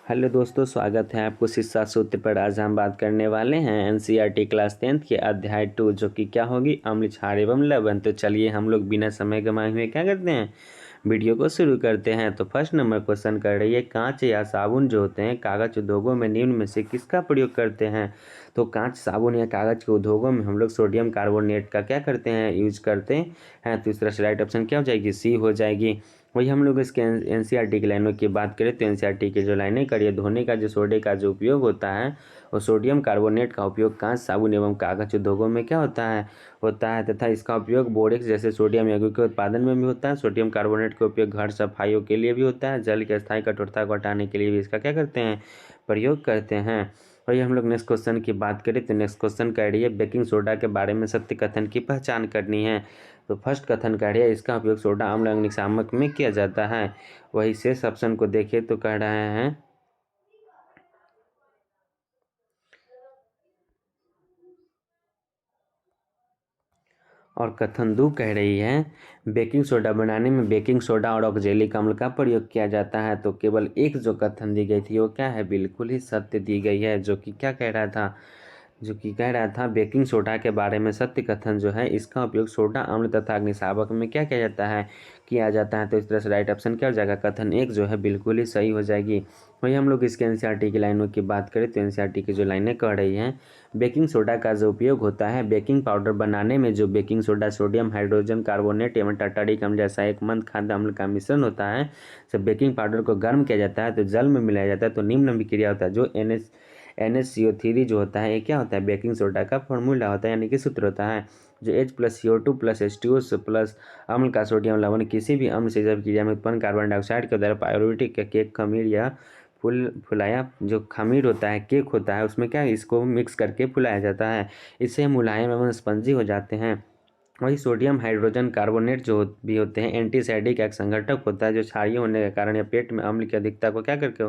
Hello दोस्तों, स्वागत है आपको शिक्षा सूत्र पर। आज हम बात करने वाले हैं एनसीईआरटी क्लास 10th के अध्याय 2 जो कि क्या होगी, अम्ल क्षार एवं लवण। तो चलिए हम लोग बिना समय गंवाए हुए क्या करते हैं, वीडियो को शुरू करते हैं। तो फर्स्ट नंबर क्वेश्चन कर रही है, कांच या साबुन जो होते हैं कागज उद्योगों में निम्न में से किसका प्रयोग करते हैं। तो कांच, साबुन या कागज के उद्योगों में हम लोग सोडियम कार्बोनेट का क्या करते हैं, यूज करते हैं। तो इस तरह से राइट ऑप्शन क्या हो जाएगी, सी हो जाएगी। वही हम लोग इसके एनसीईआरटी की लाइनों की बात करें तो एनसीईआरटी की जो लाइनें करिए, धोने का जो सोडे का जो उपयोग होता है वो सोडियम कार्बोनेट का उपयोग कांच, साबुन एवं कागज उद्योगों में क्या होता है तथा इसका उपयोग बोरेक्स जैसे सोडियम यौगिक के उत्पादन में भी होता है। सोडियम कार्बोनेट का उपयोग घर सफाइयों के लिए भी होता है। जल के स्थायी कठोरता को हटाने के लिए भी इसका क्या करते हैं, प्रयोग करते हैं। वही हम लोग नेक्स्ट क्वेश्चन की बात करें तो नेक्स्ट क्वेश्चन कह रही है, बेकिंग सोडा के बारे में सत्य कथन की पहचान करनी है। तो फर्स्ट कथन कह रही है, इसका उपयोग सोडा अम्ल अग्निशामक में किया जाता है। वही शेष ऑप्शन को देखें तो कह रहे हैं, और कथन 2 कह रही है, बेकिंग सोडा बनाने में बेकिंग सोडा और ऑक्जेलिक अम्ल का प्रयोग किया जाता है। तो केवल एक जो कथन दी गई थी वो क्या है, बिल्कुल ही सत्य दी गई है। जो कि क्या कह रहा था, बेकिंग सोडा के बारे में सत्य कथन जो है, इसका उपयोग सोडा अम्ल तथा अग्निशामक में क्या किया जाता है। तो इस तरह से राइट ऑप्शन क्या हो जाएगा, कथन 1 जो है बिल्कुल ही सही हो जाएगी। वही हम लोग इसके एनसीईआरटी की लाइनों की बात करें तो एनसीईआरटी की जो लाइनें कह रही हैं, बेकिंग सोडा का जो उपयोग होता है बेकिंग पाउडर बनाने में, जो baking soda sodium hydrogen carbonate एवं टाटारिक अम्ल जैसा एक मंद खाद्य अम्ल का मिश्रण होता है। जब बेकिंग पाउडर को गर्म किया जाता है तो जल में मिलाया जाता है तो निम्न अभिक्रिया होता है। जो NaCO3 जो होता है ये क्या होता है, बेकिंग सोडा का फॉर्मूला होता है, यानी कि सूत्र होता है। जो H+CO2+H2O प्लस अम्ल का सोडियम लवण किसी भी अम्ल से जब क्रिया में उत्पन्न कार्बन डाइऑक्साइड के द्वारा पायरुवेटिक केक खमीर या फुलाया जो खमीर होता है, केक होता है, उसमें क्या इसको मिक्स करके फुलाया जाता है। इससे मुलायम एवं स्पंजी हो जाते हैं। वही सोडियम हाइड्रोजन कार्बोनेट जो भी होते हैं एंटीसाइडिक एक संघटक होता है, जो क्षारीय होने के कारण या पेट में अम्ल की अधिकता को क्या करके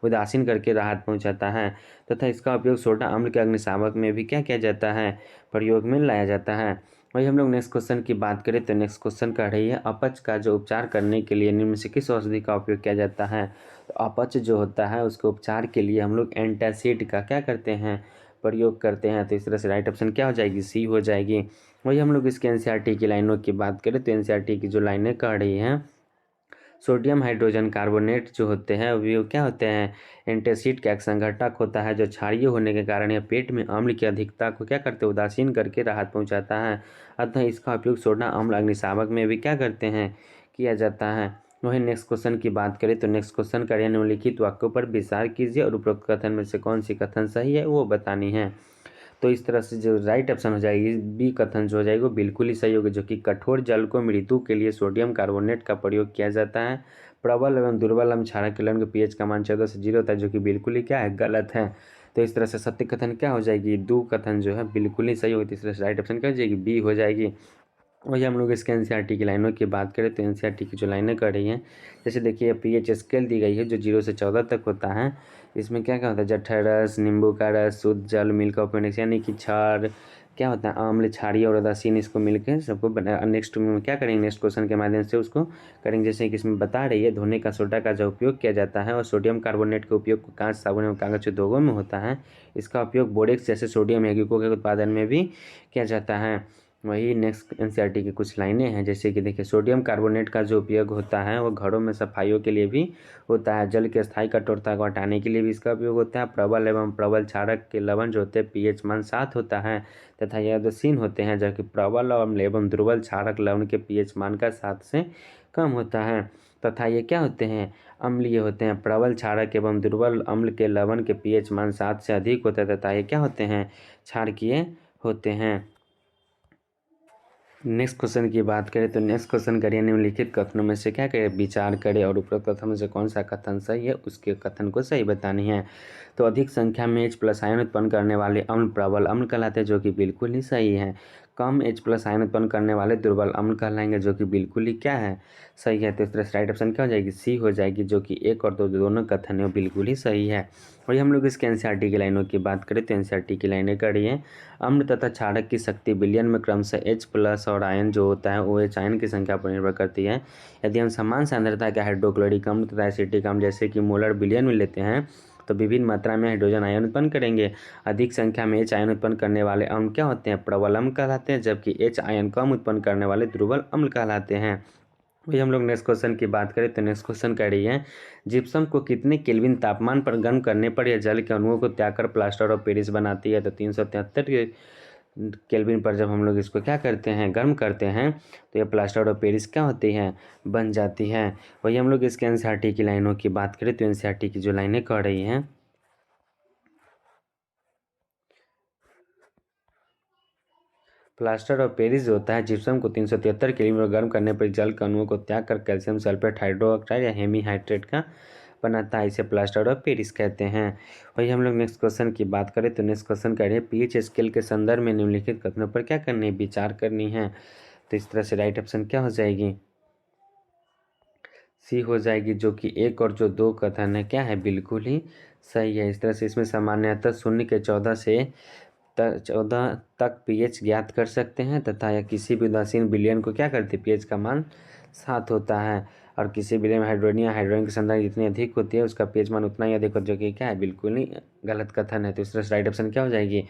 उदासीन करके राहत पहुंचाता है तथा इसका उपयोग सोडा अम्ल के अग्निशामक में भी क्या किया जाता है, प्रयोग में लाया जाता है। वही हम लोग नेक्स्ट क्वेश्चन की बात करें तो नेक्स्ट क्वेश्चन कह रही है, अपच का जो उपचार करने के लिए निम्न में से किस औषधि का उपयोग किया जाता है। तो अपच जो होता है उसके उपचार के लिए हम लोग एंटासिड का क्या करते हैं, प्रयोग करते हैं। तो इस तरह से राइट ऑप्शन क्या हो जाएगी, सी हो जाएगी। वही हम लोग इसके एनसीईआरटी की लाइनों की बात करें तो एनसीईआरटी की जो लाइनें कह रही हैं, सोडियम हाइड्रोजन कार्बोनेट जो होते हैं वो क्या होते हैं, एंटासिड का एक संघटक होता है, जो क्षारीय होने के कारण या पेट में अम्ल की अधिकता को क्या करते हैं, उदासीन करके राहत पहुंचाता है। अतः इसका उपयोग सोडा अम्ल अग्निशामक में भी क्या करते हैं, किया जाता है। वही नेक्स्ट क्वेश्चन की बात करें तो नेक्स्ट क्वेश्चन करिए, निम्नलिखित वाक्यों पर विचार कीजिए और उपरोक्त कथन में से कौन सी कथन सही है वो बतानी है। तो इस तरह से जो राइट ऑप्शन हो जाएगी, बी कथन जो हो जाएगी वो बिल्कुल ही सही होगी। जो कि कठोर जल को मृत्यु के लिए सोडियम कार्बोनेट का प्रयोग किया जाता है। प्रबल एवं दुर्बल अम्ल क्षारक के लवण के पीएच का मान 14 से 0 होता है, जो कि बिल्कुल ही क्या है, गलत है। तो इस तरह से सत्य कथन क्या हो जाएगी, दो कथन जो है बिल्कुल ही सही होगी। तो इस तरह से राइट ऑप्शन क्या हो जाएगी, बी हो जाएगी। वही हम लोग इसके एनसीईआरटी की लाइनों की बात करें तो एनसीईआरटी की जो लाइनें कर रही हैं, जैसे देखिए पीएच स्केल दी गई है जो 0 से 14 तक होता है। इसमें क्या क्या होता है, जठर रस, नींबू का रस, शुद्ध जल, मिल्क अपेंडिक्स, यानी कि क्षार क्या होता है, अम्ल, क्षारीय और उदासीन, इसको मिलकर सबको बना। नेक्स्ट में क्या करेंगे, नेक्स्ट क्वेश्चन के माध्यम से उसको करेंगे। जैसे कि इसमें बता रही है, धोने का सोडा का जो उपयोग किया जाता है और सोडियम कार्बोनेट के उपयोग कांच, साबुन एवं कागज उद्योगों में होता है। इसका उपयोग बोरेक्स जैसे सोडियम यौगिकों के उत्पादन में भी किया जाता है। वही नेक्स्ट एनसीईआरटी की कुछ लाइनें हैं, जैसे कि देखिए, सोडियम कार्बोनेट का जो उपयोग होता है वो घरों में सफाइयों के लिए भी होता है। जल के स्थायी कठोरता को हटाने के लिए भी इसका उपयोग होता है। प्रबल एवं प्रबल क्षारक के लवण जो होते हैं पीएच मान 7 होता है तथा यह उदासीन होते हैं, जबकि प्रबल एवं दुर्बल क्षारक लवण के पीएच मान का 7 से कम होता है तथा ये क्या होते हैं, अम्लीय होते हैं। प्रबल क्षारक एवं दुर्बल अम्ल के लवण के पीएच मान 7 से अधिक होता है तथा ये क्या होते हैं, क्षारकीय होते हैं। नेक्स्ट क्वेश्चन की बात करें तो नेक्स्ट क्वेश्चन करिए, निम्नलिखित कथनों में से क्या करें, विचार करें और उपरोक्त कथन में से कौन सा कथन सही है उसके कथन को सही बतानी है। तो अधिक संख्या में H+ आयन उत्पन्न करने वाले अम्ल प्रबल अम्ल कहलाते हैं, जो कि बिल्कुल ही सही है। कम H+ आयन उत्पन्न करने वाले दुर्बल अम्ल कहलाएंगे, जो कि बिल्कुल ही क्या है, सही है। तो इस तरह से राइट ऑप्शन क्या हो जाएगी, सी हो जाएगी, जो कि 1 और 2 दोनों कथन है वो बिल्कुल ही सही है। वही हम लोग इसके एनसीईआरटी की लाइनों की बात करें तो एनसीईआरटी की लाइनें करी हैं। अम्ल तथा क्षारक की शक्ति विलयन में क्रमशः H+ और आयन जो होता है OH आयन की संख्या पर निर्भर करती है। यदि हम समान सांद्रता के हाइड्रोक्लोरिक अम्ल तथा एसिटिक अम्ल जैसे कि मोलर विलयन में लेते हैं तो विभिन्न मात्रा में हाइड्रोजन आयन उत्पन्न करेंगे। अधिक संख्या में H आयन उत्पन्न करने वाले अम्ल क्या होते हैं, प्रबल अम्ल कहलाते हैं, जबकि H आयन कम उत्पन्न करने वाले दुर्बल अम्ल कहलाते हैं। वही हम लोग नेक्स्ट क्वेश्चन की बात करें तो नेक्स्ट क्वेश्चन कह रही है, जिप्सम को कितने केल्विन तापमान पर गर्म करने पर यह जल के अणुओं को त्याग कर प्लास्टर ऑफ पेरिस बनाती है। तो 373 केल्विन पर जब हम लोग इसको क्या करते हैं, गर्म करते हैं, तो ये प्लास्टर ऑफ पेरिस क्या होती है, बन जाती है। वही हम लोग इसके एनसीईआरटी की लाइनों की बात करें तो एनसीईआरटी की जो लाइनें कह रही हैं, प्लास्टर ऑफ पेरिस जो होता है जिप्सम को 373 केल्विन पर गर्म करने पर जल के अणुओं को त्याग कर कैल्शियम सल्फेट हाइड्रोक्साइड या हेमीहाइड्रेट का बनाता है, इसे प्लास्टर ऑफ पेरिस कहते हैं। वही हम लोग नेक्स्ट क्वेश्चन की बात करें तो नेक्स्ट क्वेश्चन कह रहे हैं, पीएच स्केल के संदर्भ में निम्नलिखित कथनों पर क्या करनी है, विचार करनी है। तो इस तरह से राइट ऑप्शन क्या हो जाएगी, सी हो जाएगी, जो कि 1 और जो 2 कथन है क्या है, बिल्कुल ही सही है। इस तरह से इसमें सामान्यतः 0 से 14 तक पीएच ज्ञात कर सकते हैं तथा यह किसी भी उदासीन विलयन को क्या करती है, पीएच का मान 7 होता है, और किसी विलयन में हाइड्रोजन की सांद्रता जितनी अधिक होती है उसका पीएच मान उतना ही अधिक होता है, जो कि क्या है, बिल्कुल ही गलत कथन है। तो इस तरह से राइट ऑप्शन क्या हो जाएगी,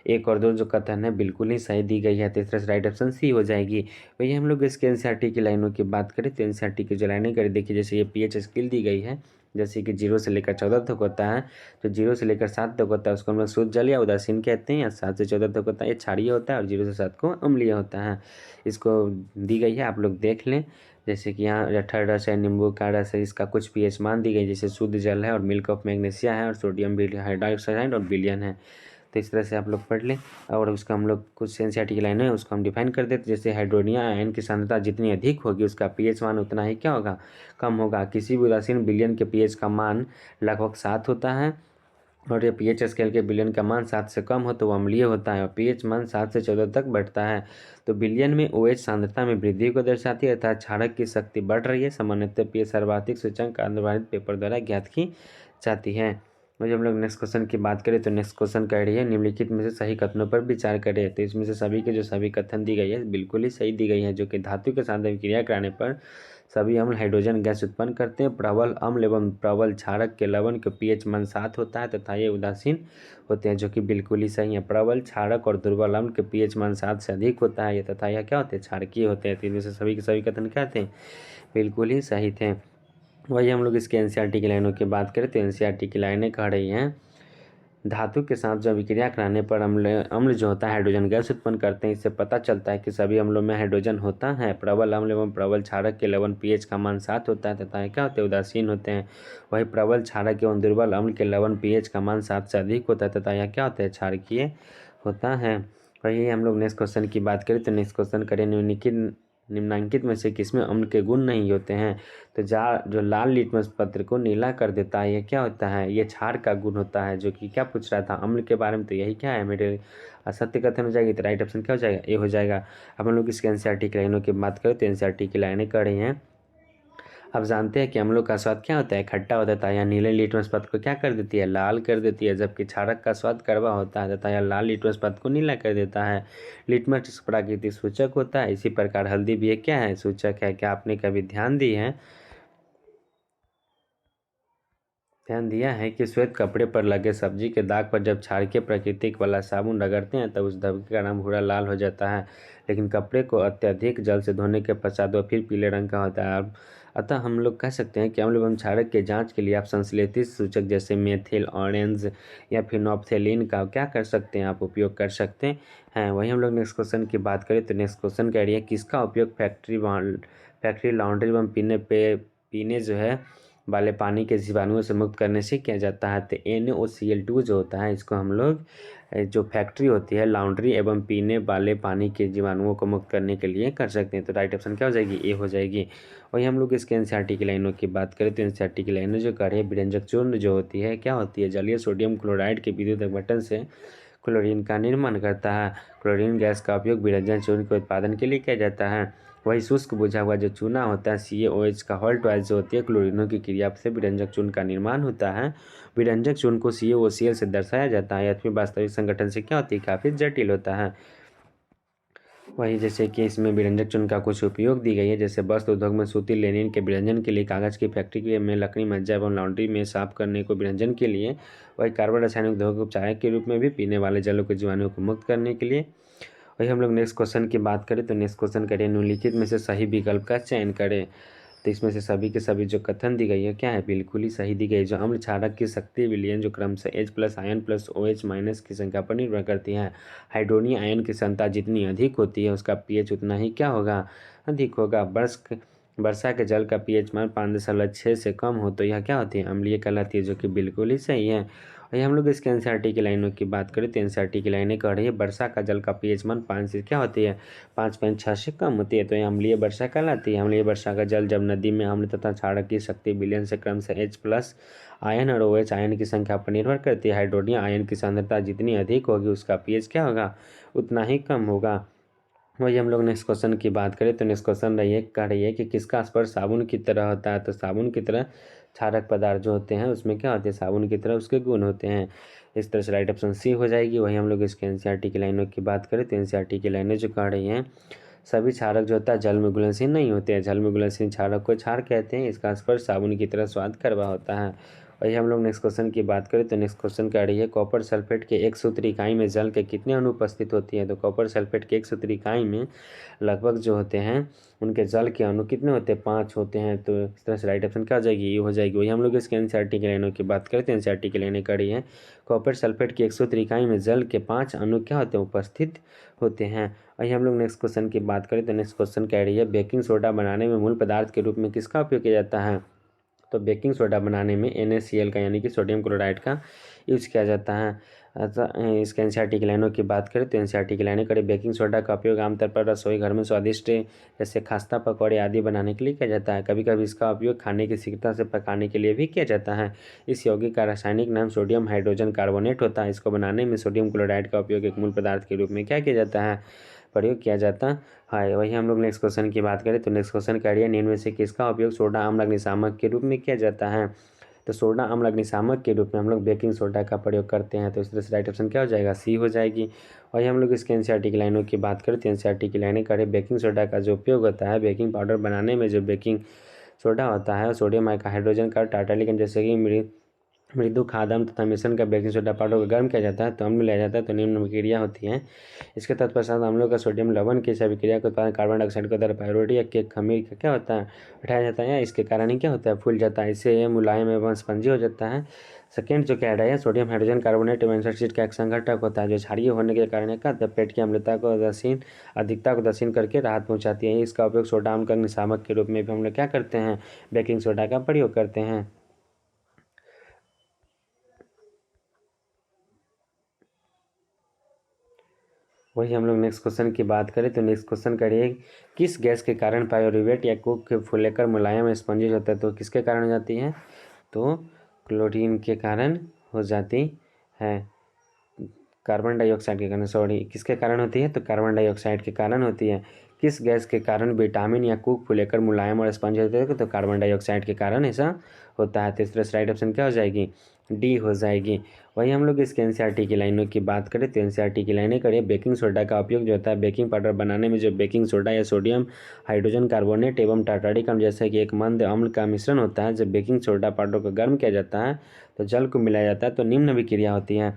1 और 2 जो कथन है बिल्कुल ही सही दी गई है। तो इस तरह से राइट ऑप्शन सी हो जाएगी। वही हम लोग इसके एनसीईआरटी की लाइनों की बात करें तो एनसीईआरटी की जो लाइनें करें, देखिए जैसे ये पीएच स्केल दी गई है, जैसे कि 0 से लेकर 14 तक होता है, तो 0 से लेकर 7 तक होता है उसको हम लोग शुद्ध जल या उदासीन कहते हैं, या 7 से 14 तक होता है ये क्षारीय होता है, और 0 से 7 को अम्लीय होता है। इसको दी गई है, आप लोग देख लें, जैसे कि यहाँ जठर रस है, नींबू का रस है, इसका कुछ पीएच मान दी गई, जैसे शुद्ध जल है और मिल्क ऑफ मैग्नीशिया है और सोडियम हाइड्रोक्साइड और विलयन है। तो इस तरह से आप लोग पढ़ लें, और उसका हम लोग कुछ एनसीईआरटी की लाइन है उसको हम डिफाइन कर देते, जैसे हाइड्रोनिया आयन की सांद्रता जितनी अधिक होगी उसका पीएच मान उतना ही क्या होगा, कम होगा। किसी भी उदासीन विलयन के पीएच का मान लगभग 7 होता है, और ये पीएच स्केल के विलयन का मान 7 से कम हो तो वो अम्लीय होता है, और पीएच मान 7 से 14 तक बढ़ता है। तो विलयन में OH सांद्रता में वृद्धि को दर्शाती है अर्थात क्षारक की शक्ति बढ़ रही है। सामान्यतः पीएच सर्वाधिक सूचकांक आधारित पेपर द्वारा ज्ञात की जाती है। वही हम लोग नेक्स्ट क्वेश्चन की बात करें तो नेक्स्ट क्वेश्चन कह रही है, निम्नलिखित में से सही कथनों पर विचार करें। तो इसमें से सभी के जो सभी कथन दी गई है बिल्कुल ही सही दी गई है, जो कि धातु के साथ क्रिया कराने पर सभी अम्ल हाइड्रोजन गैस उत्पन्न करते हैं। प्रबल अम्ल एवं प्रबल क्षारक के लवण के पीएच मान 7 होता है तथा ये उदासीन होते हैं, जो कि बिल्कुल ही सही है। प्रबल क्षारक और दुर्बल अम्ल के पीएच मान 7 से अधिक होता है ये, तथा यह क्या होते हैं, क्षारकीय होते हैं। तो इनमें से सभी के सभी कथन क्या थे, बिल्कुल ही सही थे। वही हम लोग इसके एनसीईआरटी की लाइनों की बात करें तो एनसीईआरटी की लाइनें कह रही हैं, धातु के साथ जब विक्रिया कराने पर अम्ल अम्ल जो होता है हाइड्रोजन गैस उत्पन्न करते हैं। इससे पता चलता है कि सभी अम्लों में हाइड्रोजन होता है। प्रबल अम्ल एवं प्रबल क्षारक के लवण पीएच का मान 7 होता है तथा क्या होते हैं, उदासीन होते हैं। वही प्रबल क्षारक एवं दुर्बल अम्ल के लवण पीएच का मान 7 से अधिक होता है तथा यह क्या होता है, क्षारकीय होता है। वही हम लोग नेक्स्ट क्वेश्चन की बात करें तो नेक्स्ट क्वेश्चन करें, निम्नलिखित में से किसमें अम्ल के गुण नहीं होते हैं। तो जो लाल लिटमस पत्र को नीला कर देता है ये क्या होता है, ये क्षार का गुण होता है, जो कि क्या पूछ रहा था, अम्ल के बारे में। तो यही क्या है, मेरे असत्य कथन हो जाएगी। तो राइट ऑप्शन क्या हो जाएगा, ए हो जाएगा। अब हम लोग इसके एनसीईआरटी की लाइनों की बात करें तो एनसीईआरटी की लाइनें कर रही हैं, अब जानते हैं कि अम्लों का स्वाद क्या होता है, खट्टा होता है। यह नीले लिटमस पत्र को क्या कर देती है, लाल कर देती है, जबकि क्षारक का स्वाद कड़वा होता है तथा यह लाल लिटमस पत्र को नीला कर देता है। लिटमस प्राकृतिक सूचक होता है, इसी प्रकार हल्दी भी एक क्या है, सूचक है। क्या आपने कभी ध्यान दिया है कि श्वेत कपड़े पर लगे सब्जी के दाग पर जब क्षारकीय प्राकृतिक वाला साबुन रगड़ते हैं तब उस धब्बे का रंग भूरा लाल हो जाता है, लेकिन कपड़े को अत्यधिक जल से धोने के पश्चात वह फिर पीले रंग का होता है। अतः हम लोग कह सकते हैं कि अम्ल एवं क्षारक के जांच के लिए आप संश्लेषित सूचक जैसे मेथिल ऑरेंज या फिर नॉप्थेलिन का क्या कर सकते हैं, आप उपयोग कर सकते हैं। वही हम लोग नेक्स्ट क्वेश्चन की बात करें तो नेक्स्ट क्वेश्चन कह रही है, किसका उपयोग फैक्ट्री लॉन्ड्री एवं पीने जो है वाले पानी के जीवाणुओं से मुक्त करने से किया जाता है। तो NaOCl2 जो होता है इसको हम लोग जो फैक्ट्री होती है लॉन्ड्री एवं पीने वाले पानी के जीवाणुओं को मुक्त करने के लिए कर सकते हैं। तो राइट ऑप्शन क्या हो जाएगी, ए हो जाएगी। वही हम लोग इसके एनसीईआरटी की लाइनों की बात करें तो एनसीईआरटी की लाइनें जो करें, विरंजक चूर्ण जो होती है क्या होती है, जलीय सोडियम क्लोराइड के विद्युत अपघटन से क्लोरीन का निर्माण करता है। क्लोरीन गैस का उपयोग विरंजन चूर्ण के उत्पादन के लिए किया जाता है। वही शुष्क बुझा हुआ जो चूना होता है CaOH का हॉल्ट वाइज जो होती है क्लोरीनों की क्रिया से विरंजक चूर्ण का निर्माण होता है। विरंजक चूर्ण को CaOCl से दर्शाया जाता है। यह वास्तविक संगठन से क्या होती है, काफ़ी जटिल होता है। वही जैसे कि इसमें विरंजक चूर्ण का कुछ उपयोग दी गई है, जैसे वस्त्र उद्योग में सूती लेनिन के विरंजन के लिए, कागज़ की फैक्ट्री में, लकड़ी मज्जा एवं लॉन्ड्री में साफ करने को विरंजन के लिए, वही कार्बन रासायनिक उद्योग उपचारक के रूप में भी, पीने वाले जलों के जीवाणुओं को मुक्त करने के लिए। वही हम लोग नेक्स्ट क्वेश्चन की बात करें तो नेक्स्ट क्वेश्चन करें निम्नलिखित में से सही विकल्प का चयन करें। तो इसमें से सभी के सभी जो कथन दी गई है क्या है, बिल्कुल ही सही दी गई। जो अम्ल क्षारक की शक्ति विलयन जो क्रमशः H+ ion plus OH minus की संख्या पर निर्भर करती है। हाइड्रोनियम आयन की सांद्रता जितनी अधिक होती है उसका pH उतना ही क्या होगा, अधिक होगा। वर्षा के जल का pH मान 5.6 से कम हो तो यह क्या होती है, अम्लीय कहलाती है, जो कि बिल्कुल ही सही है। वही हम लोग इसके NCERT की लाइनों की बात करें तो NCERT की लाइनें कह रही है वर्षा का जल का pH मान 5 से क्या होती है, 5.6 से कम होती है तो यह अम्लीय वर्षा कहलाती है। अम्लीय वर्षा का जल जब नदी में अम्ल तथा क्षारक की शक्ति विलयन से क्रमशः H+ आयन और OH आयन की संख्या पर निर्भर करती है। हाइड्रोनियम आयन की सांद्रता जितनी अधिक होगी उसका pH क्या होगा, उतना ही कम होगा। वही हम लोग नेक्स्ट क्वेश्चन की बात करें तो नेक्स्ट क्वेश्चन कह रही है कि किसका स्पर्श साबुन की तरह होता है। तो साबुन की तरह क्षारक पदार्थ जो होते हैं उसमें क्या होते हैं, साबुन की तरह उसके गुण होते हैं। इस तरह से राइट ऑप्शन C हो जाएगी। वही हम लोग इसके NCERT की लाइनों की बात करें तो NCERT की लाइनें जो कह रही हैं सभी क्षारक जो होता है जल में घुलनशील नहीं होते हैं। जल में घुलनशील क्षारक को क्षार कहते हैं। इसका स्पर्श साबुन की तरह स्वाद कड़वा होता है। वही हम लोग नेक्स्ट क्वेश्चन की बात करें तो नेक्स्ट क्वेश्चन कह रही है कॉपर सल्फेट के एक सूत्री इकाई में जल के कितने अणु उपस्थित होती है। तो कॉपर सल्फेट के एक सूत्री इकाई में लगभग जो होते हैं उनके जल के अणु कितने होते हैं, 5 होते हैं। तो इस तरह से राइट ऑप्शन क्या हो जाएगी, ये हो जाएगी। वही हम लोग इसके NCERT की लाइनों की बात करें तो NCERT की लाइनें कह रही है कॉपर सल्फेट की एक सूत्री इकाई में जल के 5 अणु क्या होते हैं, उपस्थित होते हैं। वही हम लोग नेक्स्ट क्वेश्चन की बात करें तो नेक्स्ट क्वेश्चन कह रही है बेकिंग सोडा बनाने में मूल पदार्थ के रूप में किसका उपयोग किया जाता है। तो बेकिंग सोडा बनाने में NaCl का यानी कि सोडियम क्लोराइड का यूज किया जाता है। इसके NCERT की लाइनों की बात करें तो NCERT की लाइनें करें बेकिंग सोडा का उपयोग आमतौर पर रसोई घर में स्वादिष्ट जैसे खास्ता पकौड़े आदि बनाने के लिए किया जाता है। कभी कभी इसका उपयोग खाने की शीघ्रता से पकाने के लिए भी किया जाता है। इस यौगिक का रासायनिक नाम सोडियम हाइड्रोजन कार्बोनेट होता है। इसको बनाने में सोडियम क्लोराइड का उपयोग एक मूल पदार्थ के रूप में क्या किया जाता है, प्रयोग किया जाता है। वही हम लोग नेक्स्ट क्वेश्चन की बात करें तो नेक्स्ट क्वेश्चन कह रही है निम्न में से किसका उपयोग सोडा अम्ल अग्निशामक के रूप में किया जाता है। तो सोडा अम्ल अग्निशामक के रूप में हम लोग बेकिंग सोडा का प्रयोग करते हैं। तो इस तरह से राइट ऑप्शन क्या हो जाएगा, C हो जाएगी। वही हम लोग इसके NCERT की लाइनों की बात करें तो NCERT की लाइनें करें बेकिंग सोडा का जो उपयोग होता है बेकिंग पाउडर बनाने में जो बेकिंग सोडा होता है सोडियम हाइड्रोजन का टाटालिकन जैसे कि मृदु खादम तथा मिश्रण का बेकिंग सोडा पाउडर को गर्म किया जाता है तो अम्ल लिया जाता है तो निम्न अभिक्रिया होती है। इसके तत्पश्चात अम्लों का सोडियम लवण की अभिक्रिया के उत्पादन कार्बन डाइऑक्साइड के द्वारा पायरुवेट या केक खमीर का क्या होता है, उठाया जाता है। इसके कारण ही क्या होता है, फूल जाता है। इससे यह मुलायम एवं स्पंजी हो जाता है। सेकेंड जो कह रहा है सोडियम हाइड्रोजन कार्बोनेट एवं एसिड का एक संघटक होता है जो क्षारीय होने के कारण क्या होता है, पेट की अम्लता को अधिकता को क्षीण करके राहत पहुँचाती है। इसका उपयोग सोडा अम्ल अग्निशामक के रूप में भी हम लोग क्या करते हैं, बेकिंग सोडा का प्रयोग करते हैं। वही हम लोग नेक्स्ट क्वेश्चन की बात करें तो नेक्स्ट क्वेश्चन करिए किस गैस के कारण पायरुवेट या कोक के फूलेकर मुलायम स्पंजी होता है। तो किसके कारण हो जाती है, तो क्लोरीन के कारण हो जाती है। कार्बन डाइऑक्साइड के कारण, सॉरी किसके कारण होती है, तो कार्बन डाइऑक्साइड के कारण होती है। किस गैस के कारण विटामिन या कुक फूलेकर मुलायम और स्पंज होते हैं, तो कार्बन डाइऑक्साइड के कारण ऐसा होता है। तो इस तरह से राइट ऑप्शन क्या हो जाएगी, D हो जाएगी। वही हम लोग इसके NCERT की लाइनों की बात करें तो NCERT की लाइनें करें बेकिंग सोडा का उपयोग जो होता है बेकिंग पाउडर बनाने में जो बेकिंग सोडा या सोडियम हाइड्रोजन कार्बोनेट एवं टाटारिक अम्ल जैसे कि एक मंद अम्ल का मिश्रण होता है। जब बेकिंग सोडा पाउडर को गर्म किया जाता है तो जल को मिलाया जाता है तो निम्न अभिक्रिया होती है।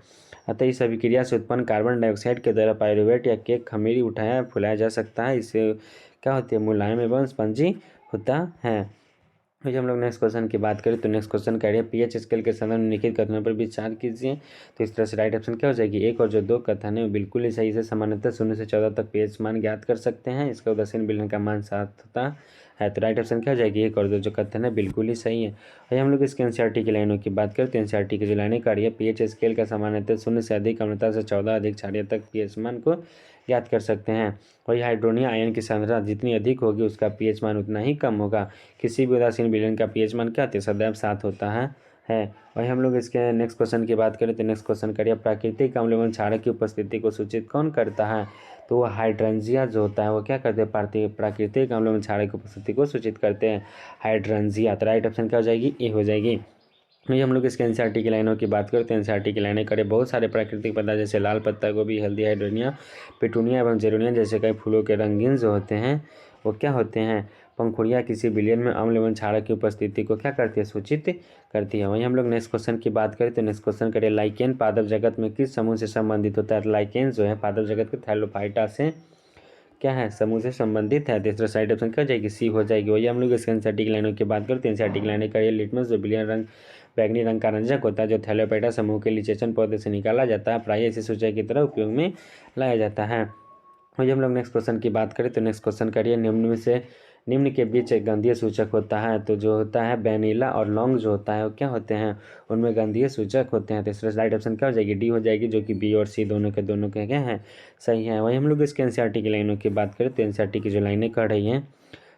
अतः इस अभिक्रिया से उत्पन्न कार्बन डाइऑक्साइड के द्वारा पायरुवेट या केक खमीर उठाया फुलाया जा सकता है। इससे क्या होती है, मुलायम एवं स्पंजी होता है। वही हम लोग नेक्स्ट क्वेश्चन की बात करें तो नेक्स्ट क्वेश्चन कह रही है पीएच स्केल के संदर्भ में निम्नलिखित कथनों पर विचार कीजिए। तो इस तरह से राइट ऑप्शन क्या हो जाएगी, एक और जो 2 कथन है वो बिल्कुल ही सही से सामान्यतः 0 से 14 तक पीएच मान ज्ञात कर सकते हैं। इसका उदासीन विलयन का मान 7 होता है। तो राइट ऑप्शन क्या हो जाएगी, एक और 2 जो कथन है बिल्कुल ही सही है। वही हम लोग इसके NCERT की लाइनों की बात करें तो NCERT की जो लाइनें कह रही है पीएच स्केल का सामान्यतः 0 से अधिक अम्लता से 14 अधिक क्षारीय तक पीएच मान को ज्ञात कर सकते हैं। वही हाइड्रोनियम आयन की सांद्रता जितनी अधिक होगी उसका पीएच मान उतना ही कम होगा। किसी भी उदासीन विलयन का पीएच मान क्या होता है, सदैव 7 होता है। है। वही हम लोग इसके नेक्स्ट क्वेश्चन की बात करें तो नेक्स्ट क्वेश्चन करिए, प्राकृतिक अम्ल एवं क्षारक की उपस्थिति को सूचित कौन करता है? तो वो हाइड्रेंजिया जो होता है वो क्या करते हैं? प्राकृतिक अम्ल एवं क्षारक की उपस्थिति को सूचित करते हैं, हाइड्रेंजिया। तो राइट ऑप्शन क्या हो जाएगी? ए हो जाएगी। वही हम लोग इसके एनसीईआरटी की लाइनों की बात करते हैं। एनसीईआरटी की लाइनें करें, बहुत सारे प्राकृतिक पदार्थ जैसे लाल पत्ता गोभी, हल्दी, हाइड्रोनिया, पिटूनिया एवं जेरोनिया जैसे कई फूलों के रंगीन जो होते हैं वो क्या होते हैं? पंखुड़ियाँ किसी विलयन में अम्ल एवं क्षारक की उपस्थिति को क्या करती है? सूचित करती है। वहीं हम लोग नेक्स्ट क्वेश्चन की बात करें तो नेक्स्ट क्वेश्चन करें, लाइकेन पादप जगत में किस समूह से संबंधित होता है? लाइकेन जो है पादप जगत के थैलोफाइटा से क्या है? समूह से संबंधित है। तीसरा साइड ऑप्शन क्या हो जाएगी? सी हो जाएगी। वही हम लोग इसके एनसीईआरटी की लाइनों की बात करते हैं। एनसीईआरटी की लाइनें करिए, लिटमस जो विलियन रंग बैगनी रंग का रंजक होता है जो थैलोपेटा समूह के लिचेचन पौधे से निकाला जाता है, प्रायः इसे सिंचाई की तरह उपयोग में लाया जाता है। वही हम लोग नेक्स्ट क्वेश्चन की बात करें तो नेक्स्ट क्वेश्चन करिए, निम्न के बीच एक गंधीय सूचक होता है। तो जो होता है वैनिला और लौंग जो होता है वो क्या होते हैं? उनमें गंधीय सूचक होते हैं। तीसरा राइट ऑप्शन क्या हो जाएगी? डी हो जाएगी, जो कि बी और सी दोनों के क्या हैं? सही है। वही हम लोग इसके एनसीईआरटी की लाइनों की बात करें तो एनसीईआरटी की जो लाइनें कह रही हैं,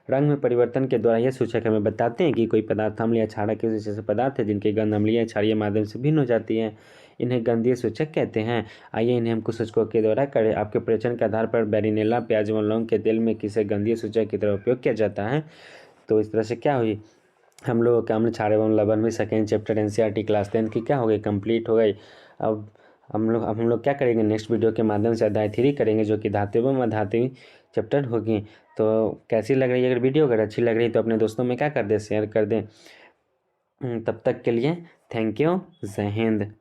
रंग में परिवर्तन के द्वारा यह सूचक हमें बताते हैं कि कोई पदार्थ अम्ल या क्षारक के जैसे पदार्थ है जिनकी गंध अम्लीय या क्षारीय माध्यम से भिन्न हो जाती है, इन्हें गंधीय सूचक कहते हैं। आइए इन्हें हम कुछ सूचकों के द्वारा करें। आपके परीक्षण के आधार पर बैरिनेला प्याज व लौंग के तेल में किसे गंधीय सूचक की तरह उपयोग किया जाता है? तो इस तरह से क्या हुई, हम लोगों के अम्ल क्षार एवं लवण में सेकेंड चैप्टर एनसीईआरटी क्लास 10 की क्या हो गई? कंप्लीट हो गई। अब हम लोग क्या करेंगे, नेक्स्ट वीडियो के माध्यम से अध्याय 3 करेंगे जो कि धातु एवं अधातु चैप्टर होगी। तो कैसी लग रही है? अगर वीडियो अगर अच्छी लग रही है तो अपने दोस्तों में क्या कर दें? शेयर कर दें। तब तक के लिए थैंक यू। जय हिंद।